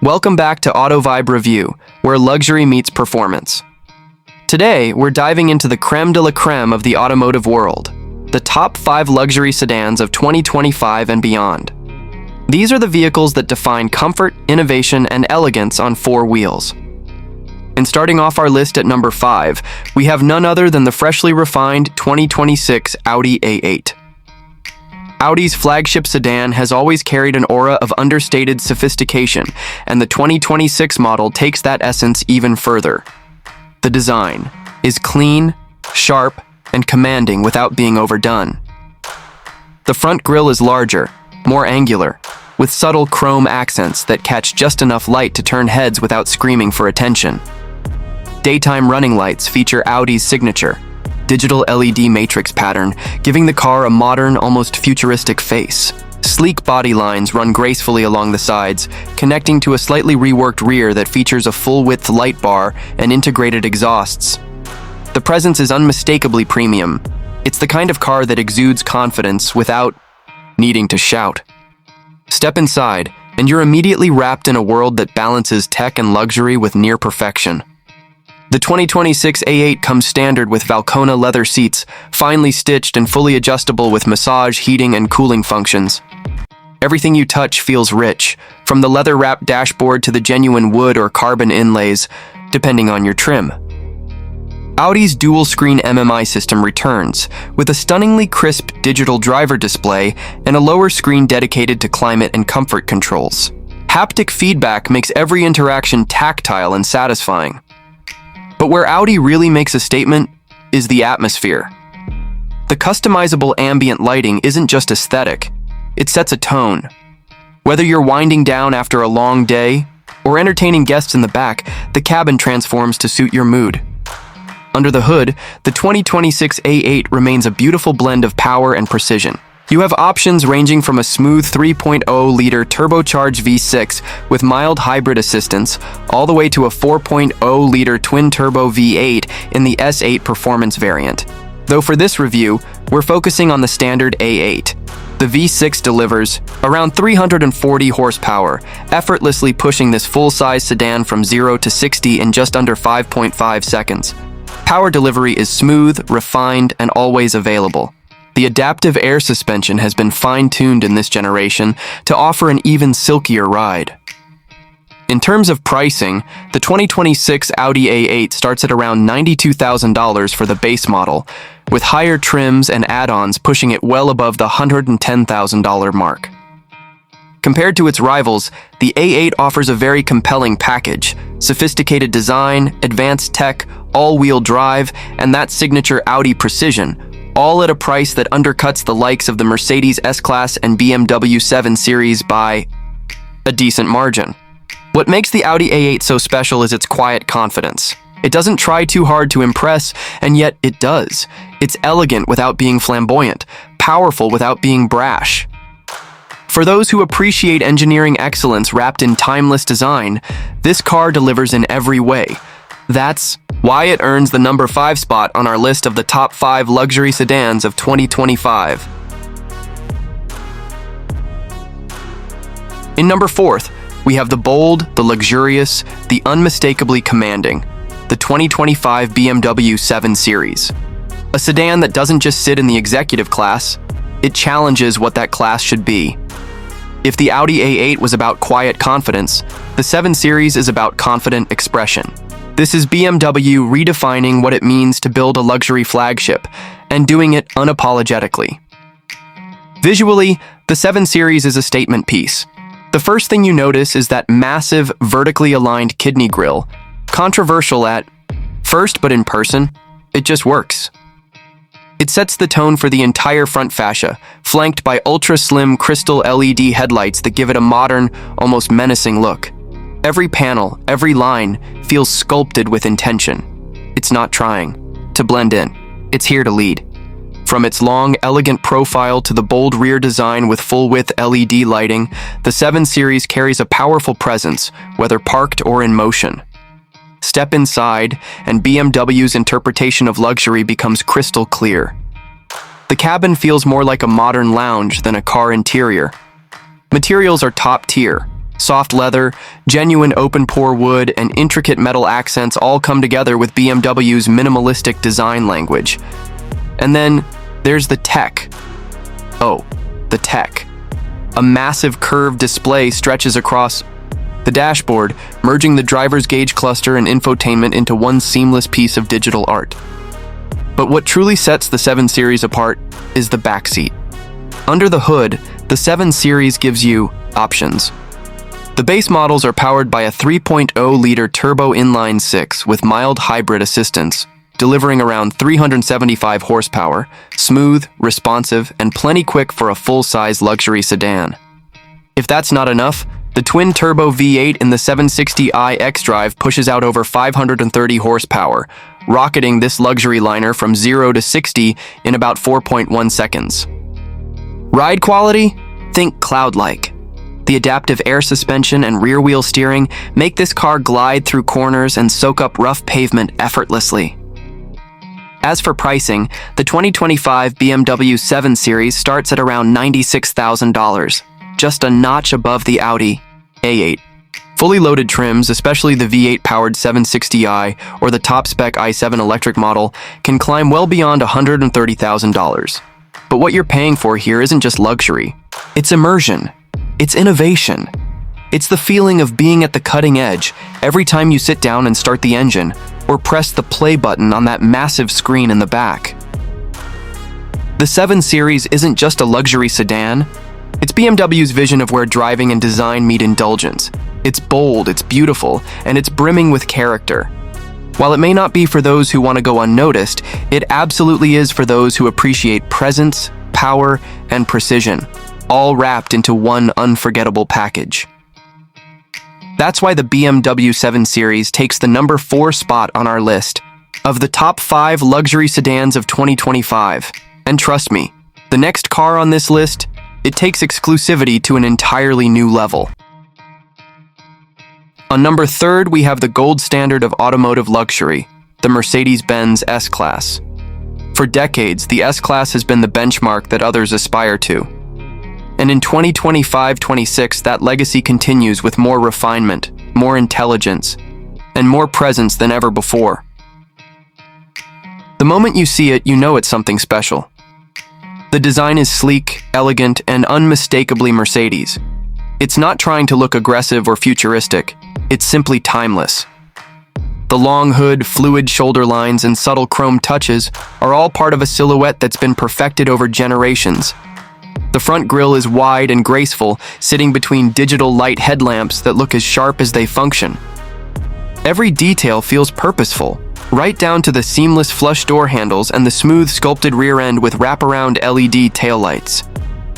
Welcome back to Auto Vibe Review, where luxury meets performance. Today, we're diving into the creme de la creme of the automotive world, the top 5 luxury sedans of 2025 and beyond. These are the vehicles that define comfort, innovation, and elegance on 4 wheels. And starting off our list at number 5, we have none other than the freshly refined 2026 Audi A8. Audi's flagship sedan has always carried an aura of understated sophistication, and the 2026 model takes that essence even further. The design is clean, sharp, and commanding without being overdone. The front grille is larger, more angular, with subtle chrome accents that catch just enough light to turn heads without screaming for attention. Daytime running lights feature Audi's signature digital LED matrix pattern, giving the car a modern, almost futuristic face. Sleek body lines run gracefully along the sides, connecting to a slightly reworked rear that features a full-width light bar and integrated exhausts. The presence is unmistakably premium. It's the kind of car that exudes confidence without needing to shout. Step inside, and you're immediately wrapped in a world that balances tech and luxury with near perfection. The 2026 A8 comes standard with Valcona leather seats, finely stitched and fully adjustable with massage, heating, and cooling functions. Everything you touch feels rich, from the leather-wrapped dashboard to the genuine wood or carbon inlays, depending on your trim. Audi's dual-screen MMI system returns, with a stunningly crisp digital driver display and a lower screen dedicated to climate and comfort controls. Haptic feedback makes every interaction tactile and satisfying. But where Audi really makes a statement is the atmosphere. The customizable ambient lighting isn't just aesthetic, it sets a tone. Whether you're winding down after a long day or entertaining guests in the back, the cabin transforms to suit your mood. Under the hood, the 2026 A8 remains a beautiful blend of power and precision. You have options ranging from a smooth 3.0-liter turbocharged V6 with mild hybrid assistance, all the way to a 4.0-liter twin-turbo V8 in the S8 performance variant. Though for this review, we're focusing on the standard A8. The V6 delivers around 340 horsepower, effortlessly pushing this full-size sedan from 0 to 60 in just under 5.5 seconds. Power delivery is smooth, refined, and always available. The adaptive air suspension has been fine-tuned in this generation to offer an even silkier ride. In terms of pricing, the 2026 Audi A8 starts at around $92,000 for the base model, with higher trims and add-ons pushing it well above the $110,000 mark. Compared to its rivals, the A8 offers a very compelling package: sophisticated design, advanced tech, all-wheel drive, and that signature Audi precision, all at a price that undercuts the likes of the Mercedes S-Class and BMW 7 Series by a decent margin. What makes the Audi A8 so special is its quiet confidence. It doesn't try too hard to impress, and yet it does. It's elegant without being flamboyant, powerful without being brash. For those who appreciate engineering excellence wrapped in timeless design, this car delivers in every way. That's why it earns the number 5 spot on our list of the top 5 luxury sedans of 2025. In number 4th, we have the bold, the luxurious, the unmistakably commanding, the 2025 BMW 7 Series. A sedan that doesn't just sit in the executive class, it challenges what that class should be. If the Audi A8 was about quiet confidence, the 7 Series is about confident expression. This is BMW redefining what it means to build a luxury flagship, and doing it unapologetically. Visually, the 7 Series is a statement piece. The first thing you notice is that massive, vertically aligned kidney grille. Controversial at first, but in person, it just works. It sets the tone for the entire front fascia, flanked by ultra-slim crystal LED headlights that give it a modern, almost menacing look. Every panel, every line, feels sculpted with intention. It's not trying to blend in. It's here to lead. From its long, elegant profile to the bold rear design with full-width LED lighting, the 7 Series carries a powerful presence, whether parked or in motion. Step inside, and BMW's interpretation of luxury becomes crystal clear. The cabin feels more like a modern lounge than a car interior. Materials are top tier: Soft leather, genuine open-pore wood, and intricate metal accents all come together with BMW's minimalistic design language. And then there's the tech. Oh, the tech. A massive curved display stretches across the dashboard, merging the driver's gauge cluster and infotainment into one seamless piece of digital art. But what truly sets the 7 Series apart is the backseat. Under the hood, the 7 Series gives you options. The base models are powered by a 3.0-liter turbo inline-6 with mild hybrid assistance, delivering around 375 horsepower, smooth, responsive, and plenty quick for a full-size luxury sedan. If that's not enough, the twin-turbo V8 in the 760i xDrive pushes out over 530 horsepower, rocketing this luxury liner from 0 to 60 in about 4.1 seconds. Ride quality? Think cloud-like. The adaptive air suspension and rear-wheel steering make this car glide through corners and soak up rough pavement effortlessly. As for pricing, the 2025 BMW 7 Series starts at around $96,000, just a notch above the Audi A8. Fully loaded trims, especially the V8-powered 760i or the top-spec i7 electric model, can climb well beyond $130,000. But what you're paying for here isn't just luxury. It's immersion. It's innovation. It's the feeling of being at the cutting edge every time you sit down and start the engine or press the play button on that massive screen in the back. The 7 Series isn't just a luxury sedan. It's BMW's vision of where driving and design meet indulgence. It's bold, it's beautiful, and it's brimming with character. While it may not be for those who want to go unnoticed, it absolutely is for those who appreciate presence, power, and precision, all wrapped into one unforgettable package. That's why the BMW 7 Series takes the number 4 spot on our list of the top 5 luxury sedans of 2025. And trust me, the next car on this list, it takes exclusivity to an entirely new level. On number 3, we have the gold standard of automotive luxury, the Mercedes-Benz S-Class. For decades, the S-Class has been the benchmark that others aspire to. And in 2025-26, that legacy continues with more refinement, more intelligence, and more presence than ever before. The moment you see it, you know it's something special. The design is sleek, elegant, and unmistakably Mercedes. It's not trying to look aggressive or futuristic. It's simply timeless. The long hood, fluid shoulder lines, and subtle chrome touches are all part of a silhouette that's been perfected over generations. The front grille is wide and graceful, sitting between digital light headlamps that look as sharp as they function. Every detail feels purposeful, right down to the seamless flush door handles and the smooth sculpted rear end with wraparound LED taillights.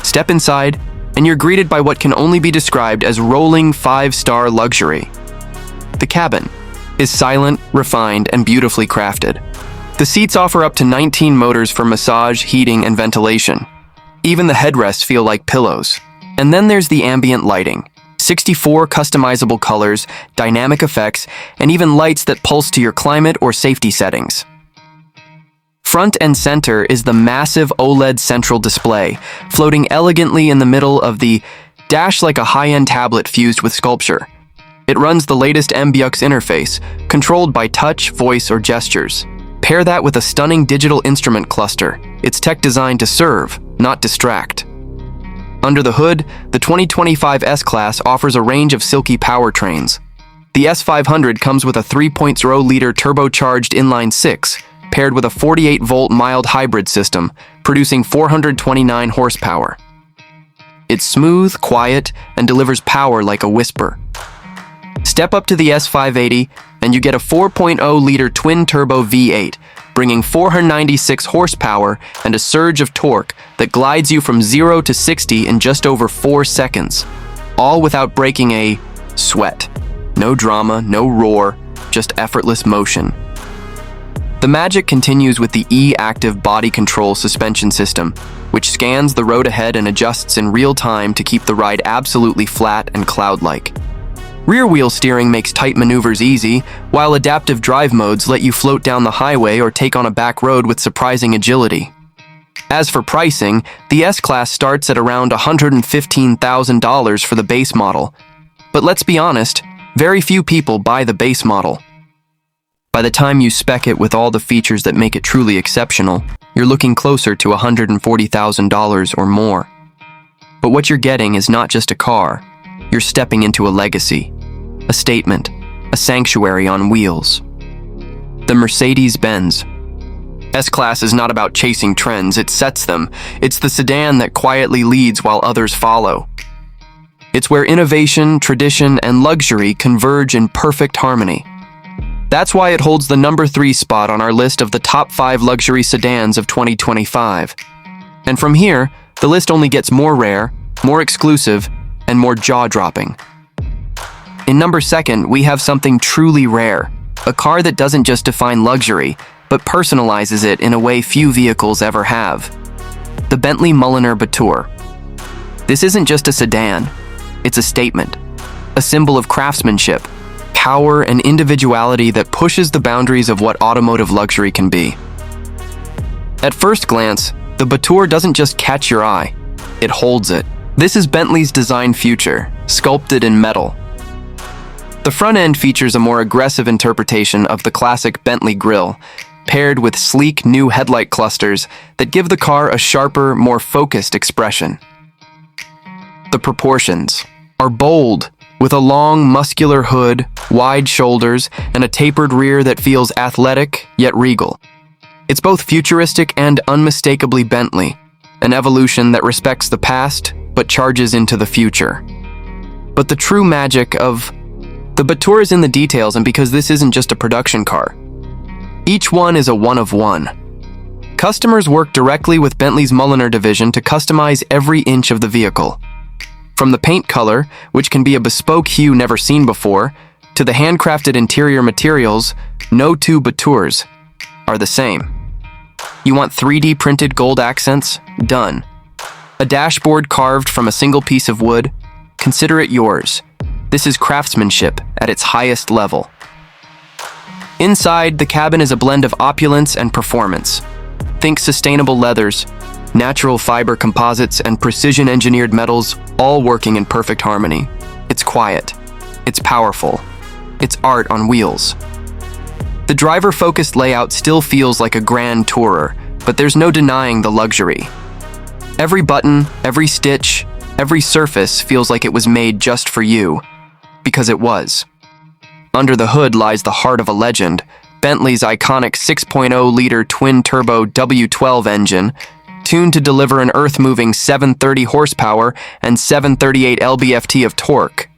Step inside, and you're greeted by what can only be described as rolling 5-star luxury. The cabin is silent, refined, and beautifully crafted. The seats offer up to 19 motors for massage, heating, and ventilation. Even the headrests feel like pillows. And then there's the ambient lighting. 64 customizable colors, dynamic effects, and even lights that pulse to your climate or safety settings. Front and center is the massive OLED central display, floating elegantly in the middle of the dash like a high-end tablet fused with sculpture. It runs the latest MVPAuto interface, controlled by touch, voice, or gestures. Pair that with a stunning digital instrument cluster. It's tech designed to serve, not distract. Under the hood, the 2025 S-Class offers a range of silky powertrains. The S500 comes with a 3.0-liter turbocharged inline-6, paired with a 48-volt mild hybrid system, producing 429 horsepower. It's smooth, quiet, and delivers power like a whisper. Step up to the S580, and you get a 4.0-liter twin-turbo V8, bringing 496 horsepower and a surge of torque that glides you from 0 to 60 in just over 4 seconds, all without breaking a sweat. No drama, no roar, just effortless motion. The magic continues with the E-Active body control suspension system, which scans the road ahead and adjusts in real time to keep the ride absolutely flat and cloud-like. Rear-wheel steering makes tight maneuvers easy, while adaptive drive modes let you float down the highway or take on a back road with surprising agility. As for pricing, the S-Class starts at around $115,000 for the base model. But let's be honest, very few people buy the base model. By the time you spec it with all the features that make it truly exceptional, you're looking closer to $140,000 or more. But what you're getting is not just a car. You're stepping into a legacy, a statement, a sanctuary on wheels. The Mercedes-Benz S-Class is not about chasing trends, it sets them. It's the sedan that quietly leads while others follow. It's where innovation, tradition, and luxury converge in perfect harmony. That's why it holds the number 3 spot on our list of the top 5 luxury sedans of 2025. And from here, the list only gets more rare, more exclusive, and more jaw-dropping. In number 2, we have something truly rare, a car that doesn't just define luxury, but personalizes it in a way few vehicles ever have. The Bentley Mulliner Batur. This isn't just a sedan, it's a statement, a symbol of craftsmanship, power, and individuality that pushes the boundaries of what automotive luxury can be. At first glance, the Batur doesn't just catch your eye, it holds it. This is Bentley's design future, sculpted in metal. The front end features a more aggressive interpretation of the classic Bentley grille, paired with sleek new headlight clusters that give the car a sharper, more focused expression. The proportions are bold, with a long, muscular hood, wide shoulders, and a tapered rear that feels athletic yet regal. It's both futuristic and unmistakably Bentley, an evolution that respects the past but charges into the future. But the true magic of the Batur is in the details, and because this isn't just a production car. Each one is a one-of-one. Customers work directly with Bentley's Mulliner division to customize every inch of the vehicle. From the paint color, which can be a bespoke hue never seen before, to the handcrafted interior materials, no two Baturs are the same. You want 3D printed gold accents? Done. A dashboard carved from a single piece of wood? Consider it yours. This is craftsmanship at its highest level. Inside, the cabin is a blend of opulence and performance. Think sustainable leathers, natural fiber composites, and precision-engineered metals, all working in perfect harmony. It's quiet. It's powerful. It's art on wheels. The driver-focused layout still feels like a grand tourer, but there's no denying the luxury. Every button, every stitch, every surface feels like it was made just for you. Because it was. Under the hood lies the heart of a legend, Bentley's iconic 6.0-liter twin-turbo W12 engine, tuned to deliver an earth-moving 730 horsepower and 738 lb-ft of torque.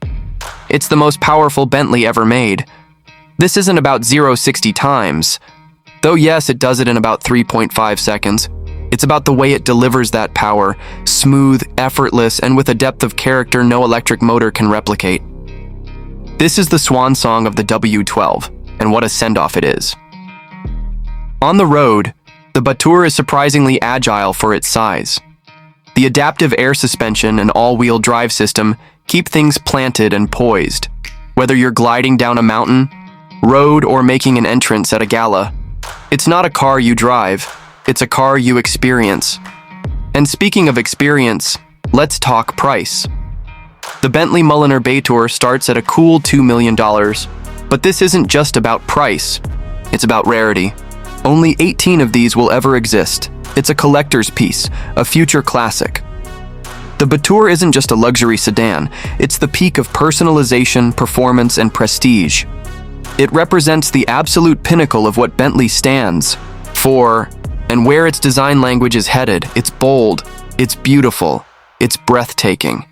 It's the most powerful Bentley ever made. This isn't about 0-60 times, though yes, it does it in about 3.5 seconds. It's about the way it delivers that power, smooth, effortless, and with a depth of character no electric motor can replicate. This is the swan song of the W12, and what a send-off it is. On the road, the Batur is surprisingly agile for its size. The adaptive air suspension and all-wheel drive system keep things planted and poised. Whether you're gliding down a mountain, road, or making an entrance at a gala, it's not a car you drive, it's a car you experience. And speaking of experience, let's talk price. The Bentley Mulliner Batur starts at a cool $2 million, but this isn't just about price, it's about rarity. Only 18 of these will ever exist. It's a collector's piece, a future classic. The Batur isn't just a luxury sedan, it's the peak of personalization, performance, and prestige. It represents the absolute pinnacle of what Bentley stands for, and where its design language is headed. It's bold, it's beautiful, it's breathtaking.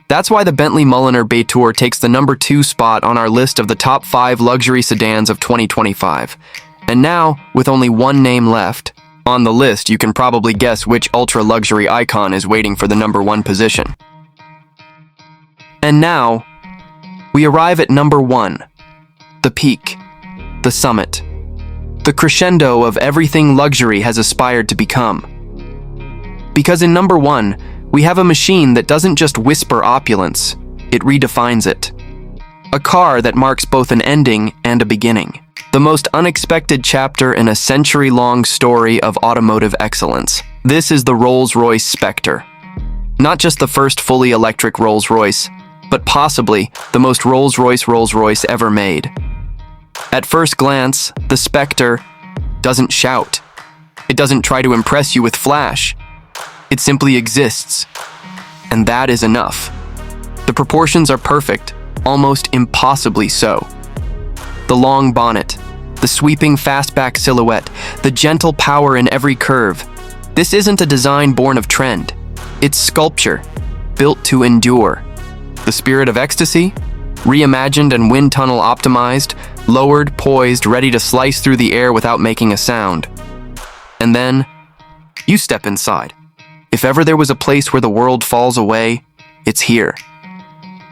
That's why the Bentley Mulliner Batur takes the number 2 spot on our list of the top 5 luxury sedans of 2025. And now, with only one name left on the list, you can probably guess which ultra-luxury icon is waiting for the number 1 position. And now, we arrive at number 1, the peak, the summit, the crescendo of everything luxury has aspired to become. Because in number 1, we have a machine that doesn't just whisper opulence, it redefines it. A car that marks both an ending and a beginning. The most unexpected chapter in a century-long story of automotive excellence. This is the Rolls-Royce Spectre. Not just the first fully electric Rolls-Royce, but possibly the most Rolls-Royce ever made. At first glance, the Spectre doesn't shout. It doesn't try to impress you with flash. It simply exists, and that is enough. The proportions are perfect, almost impossibly so. The long bonnet, the sweeping fastback silhouette, the gentle power in every curve. This isn't a design born of trend. It's sculpture, built to endure. The spirit of ecstasy, reimagined and wind tunnel optimized, lowered, poised, ready to slice through the air without making a sound. And then, you step inside. If ever there was a place where the world falls away, it's here.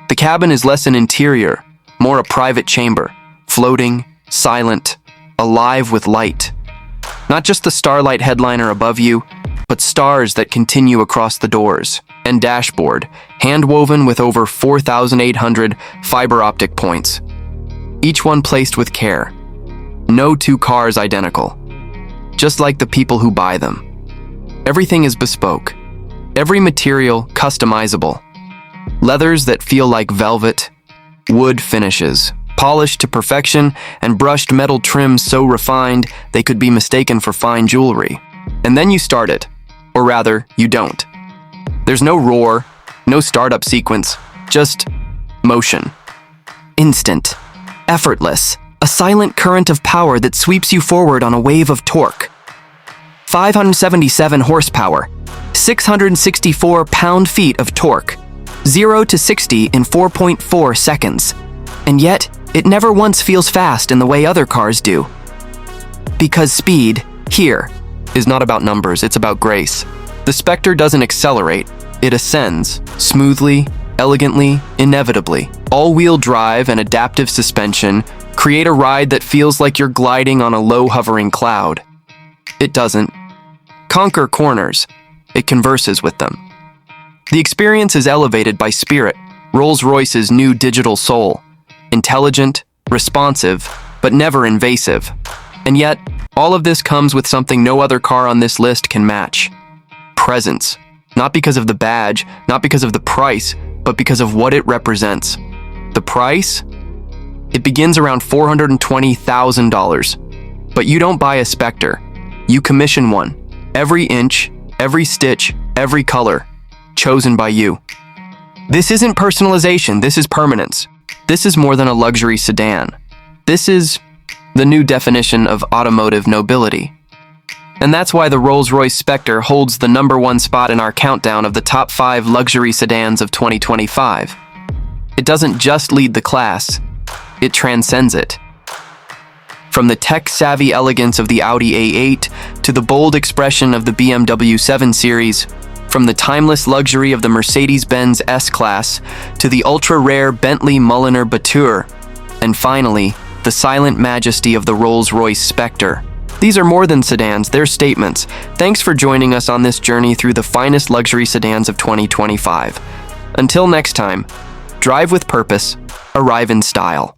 The cabin is less an interior, more a private chamber, floating, silent, alive with light. Not just the starlight headliner above you, but stars that continue across the doors, and dashboard, hand-woven with over 4,800 fiber optic points. Each one placed with care. No two cars identical. Just like the people who buy them. Everything is bespoke. Every material customizable. Leathers that feel like velvet, wood finishes, polished to perfection, and brushed metal trims so refined they could be mistaken for fine jewelry. And then you start it. Or rather, you don't. There's no roar, no startup sequence, just motion. Instant, effortless, a silent current of power that sweeps you forward on a wave of torque. 577 horsepower, 664 pound-feet of torque, 0 to 60 in 4.4 seconds. And yet, it never once feels fast in the way other cars do. Because speed, here, is not about numbers, it's about grace. The Spectre doesn't accelerate, it ascends, smoothly, elegantly, inevitably. All-wheel drive and adaptive suspension create a ride that feels like you're gliding on a low-hovering cloud. It doesn't conquer corners, it converses with them. The experience is elevated by Spirit, Rolls-Royce's new digital soul. Intelligent, responsive, but never invasive. And yet, all of this comes with something no other car on this list can match. Presence. Not because of the badge, not because of the price, but because of what it represents. The price? It begins around $420,000. But you don't buy a Spectre. You commission one. Every inch, every stitch, every color. Chosen by you. This isn't personalization, this is permanence. This is more than a luxury sedan. This is the new definition of automotive nobility. And that's why the Rolls-Royce Spectre holds the #1 spot in our countdown of the top 5 luxury sedans of 2025. It doesn't just lead the class, it transcends it. From the tech-savvy elegance of the Audi A8 to the bold expression of the BMW 7 Series, from the timeless luxury of the Mercedes-Benz S-Class to the ultra-rare Bentley Mulliner Batur, and finally, the silent majesty of the Rolls-Royce Spectre. These are more than sedans, they're statements. Thanks for joining us on this journey through the finest luxury sedans of 2025. Until next time, drive with purpose, arrive in style.